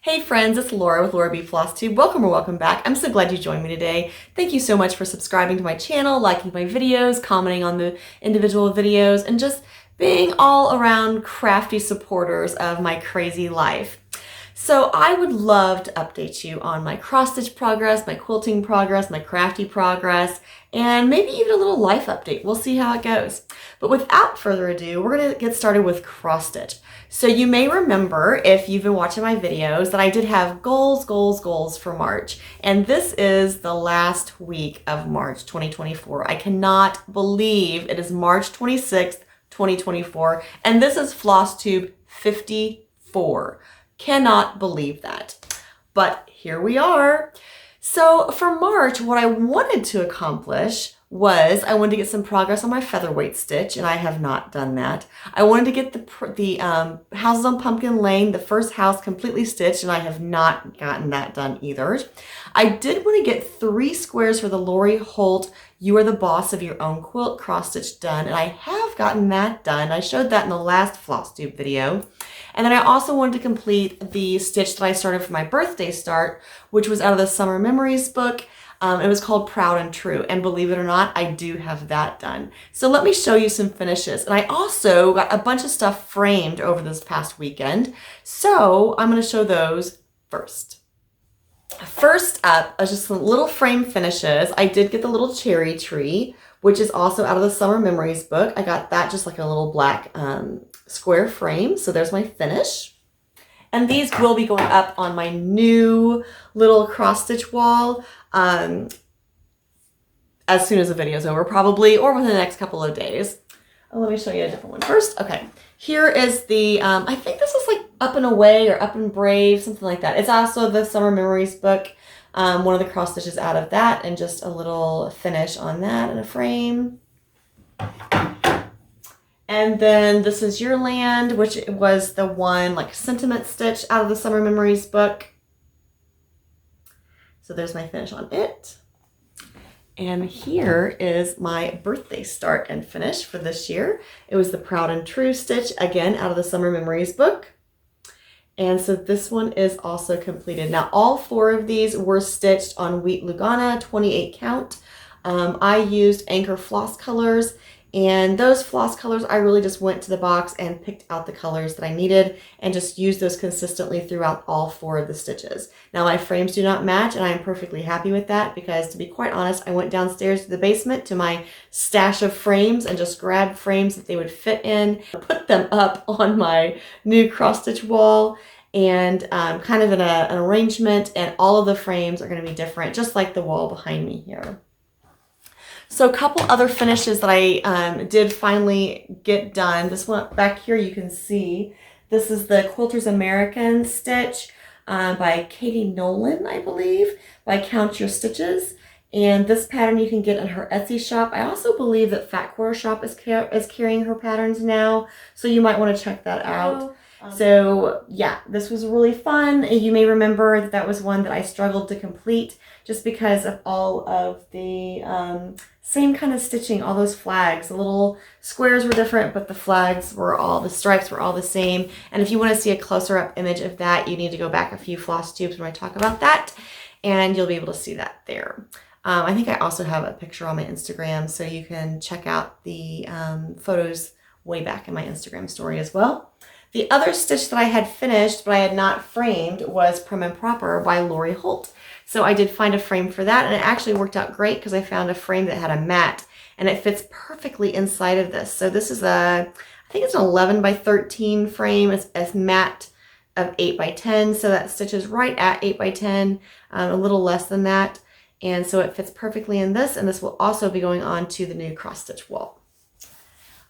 Hey friends, it's Laura with Laura B. Flosstube. Welcome or welcome back. I'm so glad you joined me today. Thank you so much for subscribing to my channel, liking my videos, commenting on the individual videos, and just being all around crafty supporters of my crazy life. So I would love to update you on my cross-stitch progress, my quilting progress, my crafty progress, and maybe even a little life update. We'll see how it goes. But without further ado, we're going to get started with cross-stitch. So you may remember, if you've been watching my videos, that I did have goals for March. And this is the last week of March 2024. I cannot believe it is March 26th, 2024. And this is Flosstube 54. Cannot believe that. But here we are. So for March, what I wanted to accomplish was I wanted to get some progress on my featherweight stitch, and I have not done that. I wanted to get the houses on Pumpkin Lane, the first house, completely stitched, and I have not gotten that done either. I did want to get 3 squares for the Lori Holt You Are the Boss of Your Own Quilt cross stitch done, and I have gotten that done. I showed that in the last Flosstube video. And then I also wanted to complete the stitch that I started for my birthday start, which was out of the Summer Memories book. It was called Proud and True, and believe it or not, I do have that done. So let me show you some finishes. And I also got a bunch of stuff framed over this past weekend, so I'm going to show those first. First up are just some little frame finishes. I did get the little cherry tree, which is also out of the Summer Memories book. I got that just like a little black square frame, so there's my finish. And these will be going up on my new little cross-stitch wall as soon as the video is over, probably, or within the next couple of days. Oh, let me show you a different one first. Okay, here is the, I think this is like Up and Away or Up and Brave, something like that. It's also the Summer Memories book, one of the cross stitches out of that, and just a little finish on that in a frame. And then this is Your Land, which was the one like sentiment stitch out of the Summer Memories book. So there's my finish on it. And here is my birthday start and finish for this year. It was the Proud and True stitch, again, out of the Summer Memories book. And so this one is also completed. Now, all 4 of these were stitched on Wheat Lugana, 28 count. I used Anchor floss colors. And those floss colors, I really just went to the box and picked out the colors that I needed and just used those consistently throughout all 4 of the stitches. Now my frames do not match, and I am perfectly happy with that because, to be quite honest, I went downstairs to the basement to my stash of frames and just grabbed frames that they would fit in, put them up on my new cross-stitch wall, and kind of in an arrangement, and all of the frames are going to be different, just like the wall behind me here. So a couple other finishes that I did finally get done. This one back here you can see. This is the Quilters American stitch by Katie Nolan, I believe, by Count Your Stitches. And this pattern you can get in her Etsy shop. I also believe that Fat Quarter Shop is carrying her patterns now, so you might want to check that out. So yeah, this was really fun. You may remember that was one that I struggled to complete just because of all of the same kind of stitching, all those flags. The little squares were different, but the flags were all, the stripes were all the same. And if you want to see a closer up image of that, you need to go back a few floss tubes when I talk about that, and you'll be able to see that there. I think I also have a picture on my Instagram, so you can check out the photos way back in my Instagram story as well. The other stitch that I had finished but I had not framed was Prim and Proper by Lori Holt. So I did find a frame for that, and it actually worked out great because I found a frame that had a mat, and it fits perfectly inside of this. So this is I think it's an 11 by 13 frame. It's a mat of 8 by 10, so that stitches right at 8 by 10, a little less than that. And so it fits perfectly in this, and this will also be going on to the new cross stitch wall.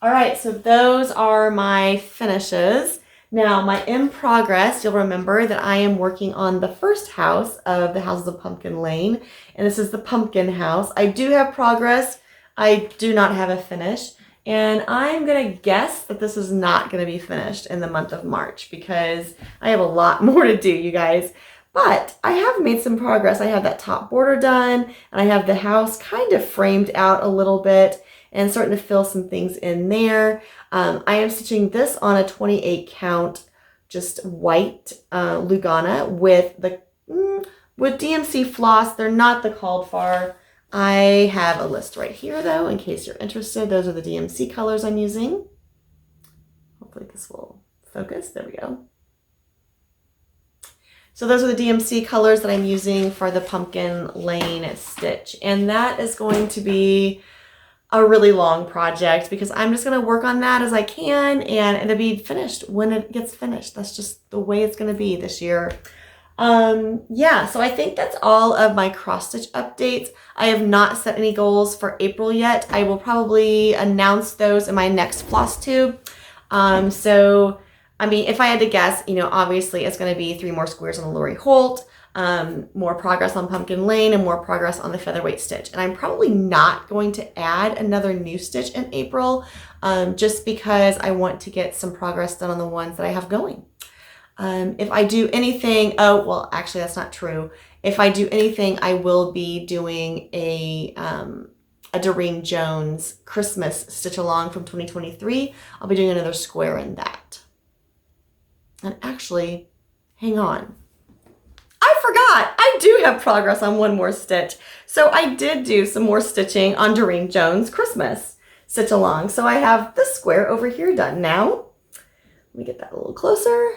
All right, so those are my finishes. Now, my in progress, you'll remember that I am working on the first house of the Houses of Pumpkin Lane, and this is the pumpkin house. I do have progress. I do not have a finish, and I'm going to guess that this is not going to be finished in the month of March because I have a lot more to do, you guys. But I have made some progress. I have that top border done, and I have the house kind of framed out a little bit and starting to fill some things in there. I am stitching this on a 28 count just white Lugana with the with DMC floss. They're not the called for. I have a list right here though, in case you're interested. Those are the DMC colors I'm using. Hopefully this will focus. There we go. So those are the DMC colors that I'm using for the pumpkin lane stitch. And that is going to be a really long project because I'm just going to work on that as I can and it'll be finished when it gets finished. That's just the way it's going to be this year. Yeah, so I think that's all of my cross stitch updates. I have not set any goals for April yet. I will probably announce those in my next Flosstube. So I mean, if I had to guess, you know, obviously it's going to be 3 more squares on the Lori Holt, more progress on Pumpkin Lane, and more progress on the Featherweight Stitch. And I'm probably not going to add another new stitch in April, just because I want to get some progress done on the ones that I have going. If I do anything, oh, well, actually that's not true. If I do anything, I will be doing a Durene Jones Christmas stitch along from 2023. I'll be doing another square in that. And actually, hang on. I forgot, I do have progress on one more stitch. So I did do some more stitching on Durene Jones Christmas stitch along. So I have this square over here done now. Let me get that a little closer.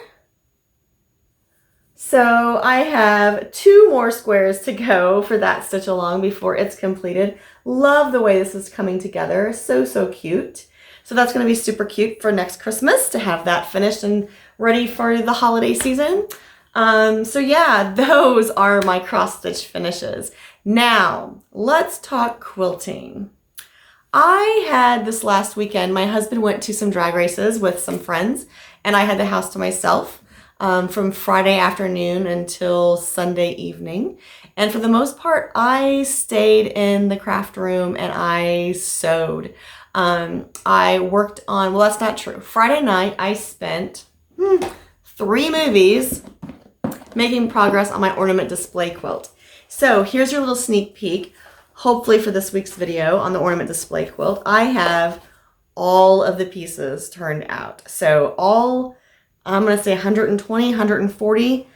So I have 2 more squares to go for that stitch along before it's completed. Love the way this is coming together. So, so cute. So that's going to be super cute for next Christmas to have that finished and ready for the holiday season. So yeah, those are my cross stitch finishes. Now let's talk quilting. I had this last weekend, my husband went to some drag races with some friends and I had the house to myself from Friday afternoon until Sunday evening. And for the most part, I stayed in the craft room and I sewed. I worked on, well, that's not true. Friday night, I spent 3 movies making progress on my ornament display quilt. So here's your little sneak peek, hopefully for this week's video on the ornament display quilt. I have all of the pieces turned out. So all, I'm going to say 120, 140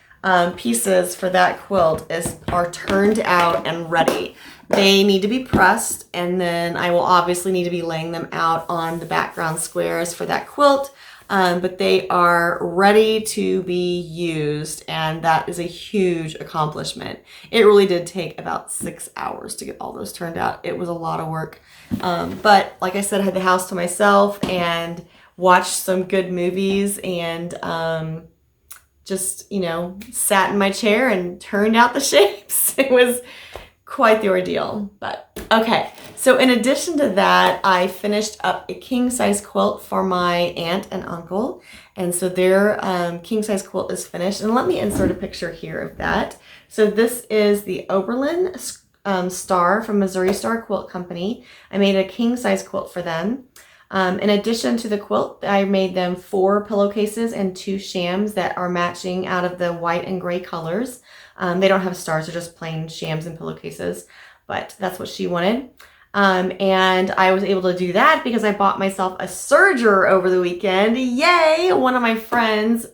pieces for that quilt are turned out and ready. They need to be pressed, and then I will obviously need to be laying them out on the background squares for that quilt, but they are ready to be used, and that is a huge accomplishment. It really did take about 6 hours to get all those turned out. It was a lot of work, but like I said, I had the house to myself and watched some good movies and just, you know, sat in my chair and turned out the shapes. It was quite the ordeal, but okay. So in addition to that, I finished up a king size quilt for my aunt and uncle. And so their king size quilt is finished. And let me insert a picture here of that. So this is the Oberlin Star from Missouri Star Quilt Company. I made a king size quilt for them. In addition to the quilt, I made them 4 pillowcases and 2 shams that are matching out of the white and gray colors. They don't have stars, they're just plain shams and pillowcases, but that's what she wanted. And I was able to do that because I bought myself a serger over the weekend. Yay! One of my friends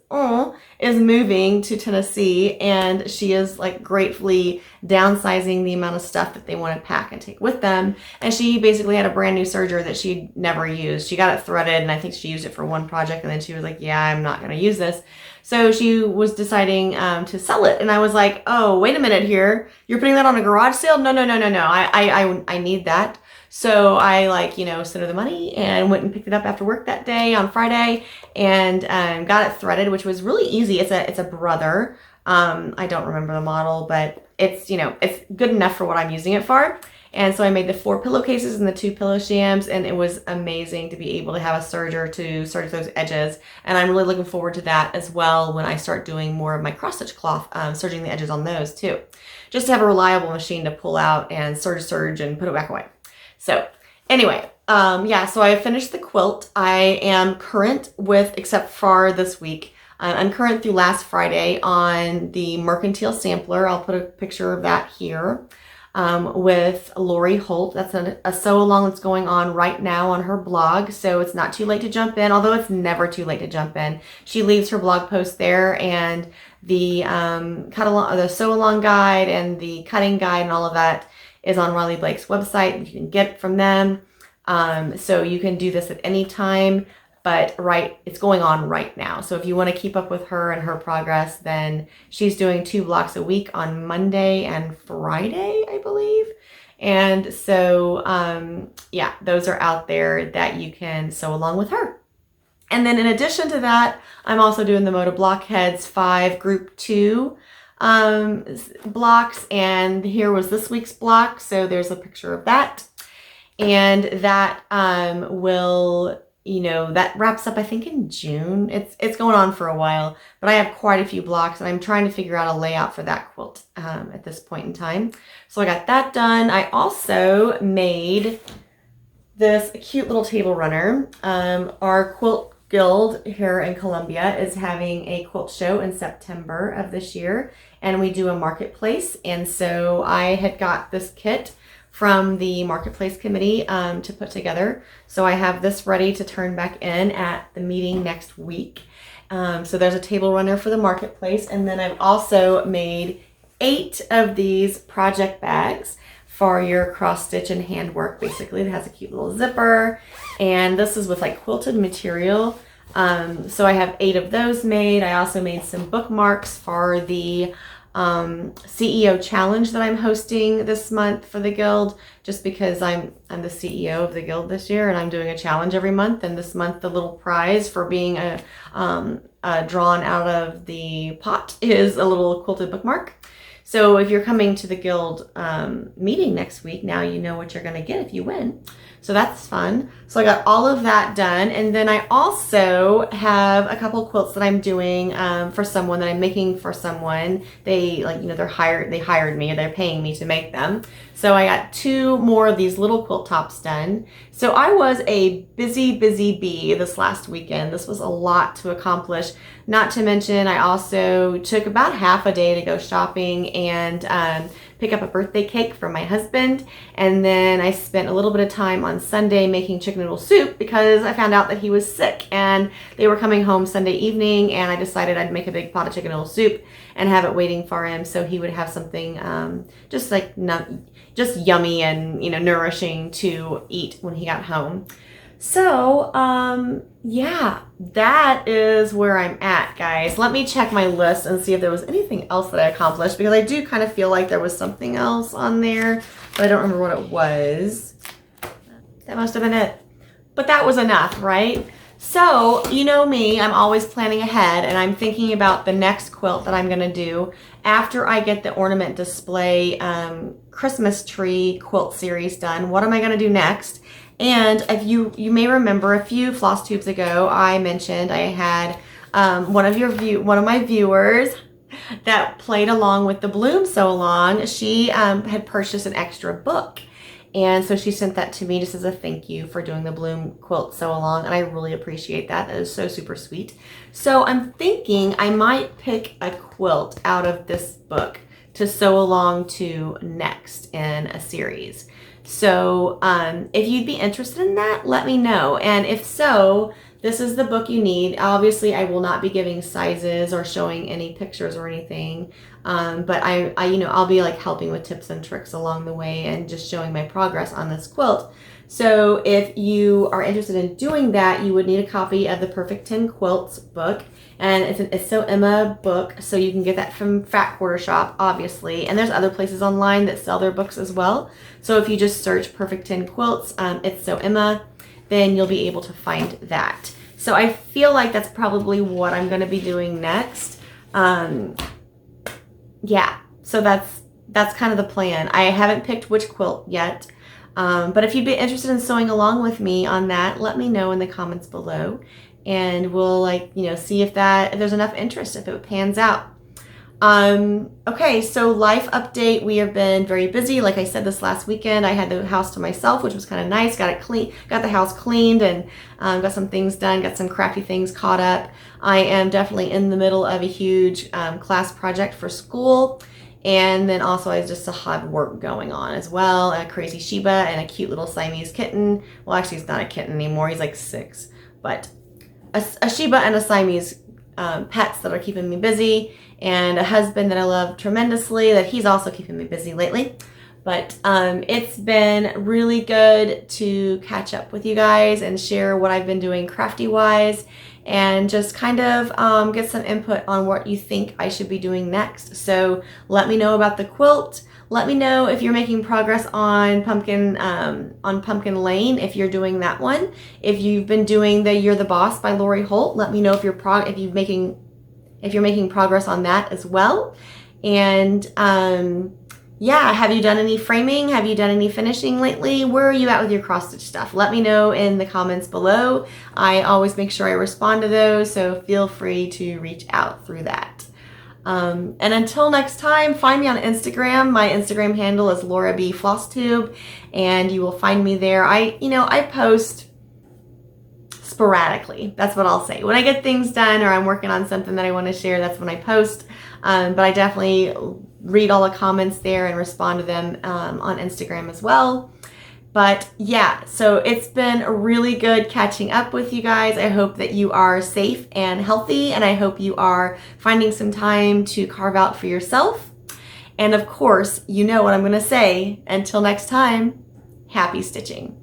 is moving to Tennessee, and she is like gratefully downsizing the amount of stuff that they want to pack and take with them. And she basically had a brand new serger that she'd never used. She got it threaded, and I think she used it for one project, and then she was like, yeah, I'm not going to use this. So she was deciding to sell it. And I was like, oh, wait a minute here. You're putting that on a garage sale? No. I need that. So I sent her the money and went and picked it up after work that day on Friday and got it threaded, which was really easy. It's a Brother. I don't remember the model, but it's good enough for what I'm using it for. And so I made the 4 pillowcases and the 2 pillow shams, and it was amazing to be able to have a serger to serge those edges. And I'm really looking forward to that as well when I start doing more of my cross stitch cloth, serging the edges on those too. Just to have a reliable machine to pull out and serge and put it back away. So anyway, yeah, so I finished the quilt. I am current with, except for this week, I'm current through last Friday on the Mercantile Sampler. I'll put a picture of that here. with Lori Holt. That's a sew along that's going on right now on her blog. So it's not too late to jump in, although it's never too late to jump in. She leaves her blog post there, and the cut along, the sew along guide and the cutting guide and all of that is on Riley Blake's website. You can get it from them. So you can do this at any time, but it's going on right now. So if you want to keep up with her and her progress, then she's doing 2 blocks a week on Monday and Friday, I believe. And so, yeah, those are out there that you can sew along with her. And then in addition to that, I'm also doing the Moda Blockheads 5 Group 2 blocks. And here was this week's block. So there's a picture of that. And that that wraps up, I think, in June. It's going on for a while, but I have quite a few blocks, and I'm trying to figure out a layout for that quilt at this point in time. So I got that done. I also made this cute little table runner. Our quilt guild here in Columbia is having a quilt show in September of this year, and we do a marketplace. And so I had got this kit from the marketplace committee to put together. So I have this ready to turn back in at the meeting next week. So there's a table runner for the marketplace. And then I've also made 8 of these project bags for your cross stitch and handwork. Basically, it has a cute little zipper, and this is with like quilted material. So I have 8 of those made. I also made some bookmarks for the CEO challenge that I'm hosting this month for the guild, just because I'm the CEO of the guild this year, and I'm doing a challenge every month. And this month, the little prize for being drawn out of the pot is a little quilted bookmark. So if you're coming to the guild meeting next week, now you know what you're going to get if you win. So that's fun. So I got all of that done. And then I also have a couple quilts that I'm doing for someone, that I'm making for someone. They they hired me, or they're paying me to make them. So I got 2 more of these little quilt tops done. So I was a busy bee this last weekend. This was a lot to accomplish. Not to mention, I also took about half a day to go shopping and pick up a birthday cake for my husband. And then I spent a little bit of time on Sunday making chicken noodle soup, because I found out that he was sick and they were coming home Sunday evening, and I decided I'd make a big pot of chicken noodle soup and have it waiting for him, so he would have something just yummy and nourishing to eat when he got home. So yeah, that is where I'm at, guys. Let me check my list and see if there was anything else that I accomplished, because I do kind of feel like there was something else on there, but I don't remember what it was. That must have been it. But that was enough, right? So, you know me, I'm always planning ahead, and I'm thinking about the next quilt that I'm going to do after I get the ornament display Christmas tree quilt series done. What am I going to do next? And if you may remember, a few floss tubes ago, I mentioned I had one of my viewers that played along with the Bloom Sew Along. She had purchased an extra book. And so she sent that to me just as a thank you for doing the Bloom Quilt Sew Along, and I really appreciate that. That is so super sweet. So I'm thinking I might pick a quilt out of this book to sew along to next in a series. So if you'd be interested in that, let me know. And if so, this is the book you need. Obviously, I will not be giving sizes or showing any pictures or anything. But I'll be like helping with tips and tricks along the way and just showing my progress on this quilt. So if you are interested in doing that, you would need a copy of the Perfect 10 Quilts book. And it's an Sew Emma book, so you can get that from Fat Quarter Shop, obviously. And there's other places online that sell their books as well. So if you just search Perfect 10 Quilts, it's Sew Emma, then you'll be able to find that. So I feel like that's probably what I'm going to be doing next. Yeah, so that's kind of the plan. I haven't picked which quilt yet, but if you'd be interested in sewing along with me on that, let me know in the comments below, and we'll see if there's enough interest, if it pans out. Okay, so life update. We have been very busy. Like I said, this last weekend I had the house to myself, which was kind of nice. Got it clean, got the house cleaned, and got some things done, got some crafty things caught up. I am definitely in the middle of a huge class project for school, And then also I just have work going on as well. A crazy Shiba and a cute little Siamese kitten. Well, actually he's not a kitten anymore. He's like 6. But a Shiba and a Siamese pets that are keeping me busy. And a husband that I love tremendously that he's also keeping me busy lately. But it's been really good to catch up with you guys and share what I've been doing crafty-wise and just kind of get some input on what you think I should be doing next. So let me know about the quilt. Let me know if you're making progress on Pumpkin Lane, if you're doing that one. If you've been doing the You're the Boss by Lori Holt, let me know if you're making progress on that as well. And yeah, have you done any framing? Have you done any finishing lately? Where are you at with your cross stitch stuff? Let me know in the comments below. I always make sure I respond to those, so feel free to reach out through that. And until next time, find me on Instagram. My Instagram handle is Laura B Flosstube, and you will find me there. I post sporadically. That's what I'll say. When I get things done or I'm working on something that I want to share, that's when I post. But I definitely read all the comments there and respond to them on Instagram as well. But yeah, so it's been really good catching up with you guys. I hope that you are safe and healthy, and I hope you are finding some time to carve out for yourself. And of course, you know what I'm going to say. Until next time, happy stitching.